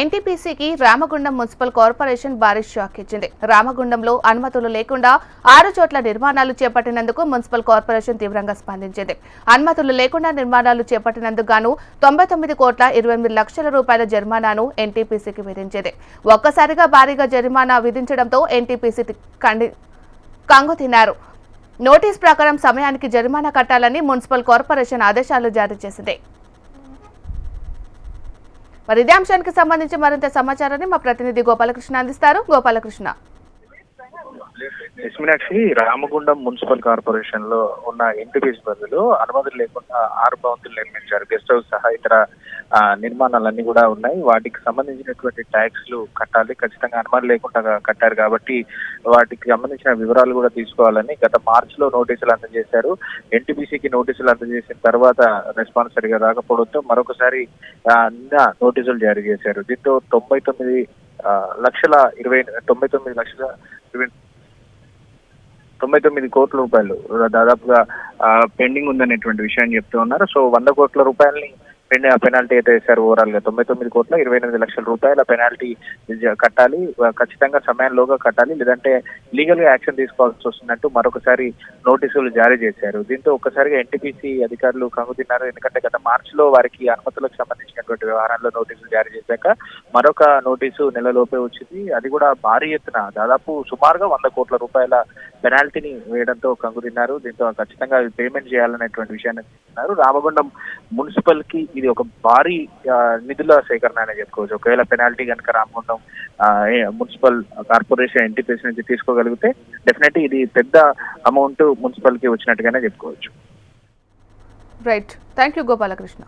ఎన్టీపీసీకి Ramagundam municipal corporation భారీ shock ఇచ్చింది. రామగుండంలో అనుమతులు లేకుండా 6 చోట్ల నిర్మాణాలు చేపట్టినందుకు మున్సిపల్ కార్పొరేషన్ తీవ్రంగా స్పందించింది. అనుమతులు లేకుండా నిర్మాణాలు చేపట్టినందుకు గాను 99 కోట్ల 28 లక్షల రూపాయల జరిమానాను ఎన్టీపీసీకి విధించింది. ఒక్కసారిగా భారీగా జరిమానా విధించడంతో ఎన్టీపీసీ కంగుతిన్నారు. నోటీస్ ప్రకారం సమయానికి జరిమానా కట్టాలని మున్సిపల్ కార్పొరేషన్ ఆదేశాలు జారీ చేసింది. మరి ఇదే అంశానికి సంబంధించి మరింత సమాచారాన్ని మా ప్రతినిధి గోపాలకృష్ణ అందిస్తారు. గోపాలకృష్ణ, మీనాక్షి, రామగుండం మున్సిపల్ కార్పొరేషన్ లో ఉన్న ఎన్టీపీసీ పరిధిలో అనుమతులు లేకుండా 6 భవంతులు నిర్మించారు. గెస్ట్ హౌస్ సహా ఇతర నిర్మాణాలన్నీ కూడా ఉన్నాయి. వాటికి సంబంధించినటువంటి ట్యాక్స్లు కట్టాలి, ఖచ్చితంగా అనుమతి లేకుండా కట్టారు కాబట్టి వాటికి సంబంధించిన వివరాలు కూడా తీసుకోవాలని గత మార్చిలో నోటీసులు అందజేశారు. ఎన్టీపీసీకి నోటీసులు అందజేసిన తర్వాత రెస్పాన్స్ సరిగా రాకపోవడంతో మరొకసారి నిన్న నోటీసులు జారీ చేశారు. దీంతో 99 లక్షల 99 కోట్ల రూపాయలు దాదాపుగా పెండింగ్ ఉందనేటువంటి విషయాన్ని చెప్తూ ఉన్నారు. సో 100 కోట్ల రూపాయలని పెనాల్టీ అయితే వేశారు. ఓవరాల్ గా 99 కోట్ల 28 లక్షల రూపాయల పెనాల్టీ కట్టాలి, ఖచ్చితంగా సమయంలోగా కట్టాలి, లేదంటే లీగల్ గా యాక్షన్ తీసుకోవాల్సి వస్తున్నట్టు మరొకసారి నోటీసులు జారీ చేశారు. దీంతో ఒక్కసారిగా ఎన్టీపీసీ అధికారులు కంగుతిన్నారు. ఎందుకంటే గత మార్చిలో వారికి అనుమతులకు సంబంధించినటువంటి వ్యవహారంలో నోటీసులు జారీ చేశాక మరొక నోటీసు నెలలోపే వచ్చింది. అది కూడా భారీ ఎత్తున దాదాపు సుమారుగా 100 కోట్ల రూపాయల పెనాల్టీని వేయడంతో కంగుతిన్నారు. దీంతో ఖచ్చితంగా పేమెంట్ చేయాలనేటువంటి విషయాన్ని చెప్తున్నారు. రామగుండం మున్సిపల్ కి ఇది ఒక భారీ నిధుల సేకరణ అనే చెప్పుకోవచ్చు. ఒకవేళ పెనాల్టీ కనుక రామగుండం మున్సిపల్ కార్పొరేషన్ ఎన్టీపీసీ నుంచి తీసుకోగలిగితే డెఫినెట్ ఇది పెద్ద అమౌంట్ మున్సిపల్ కి వచ్చినట్టుగానే చెప్పుకోవచ్చు. Right, thank you Gopalakrishna.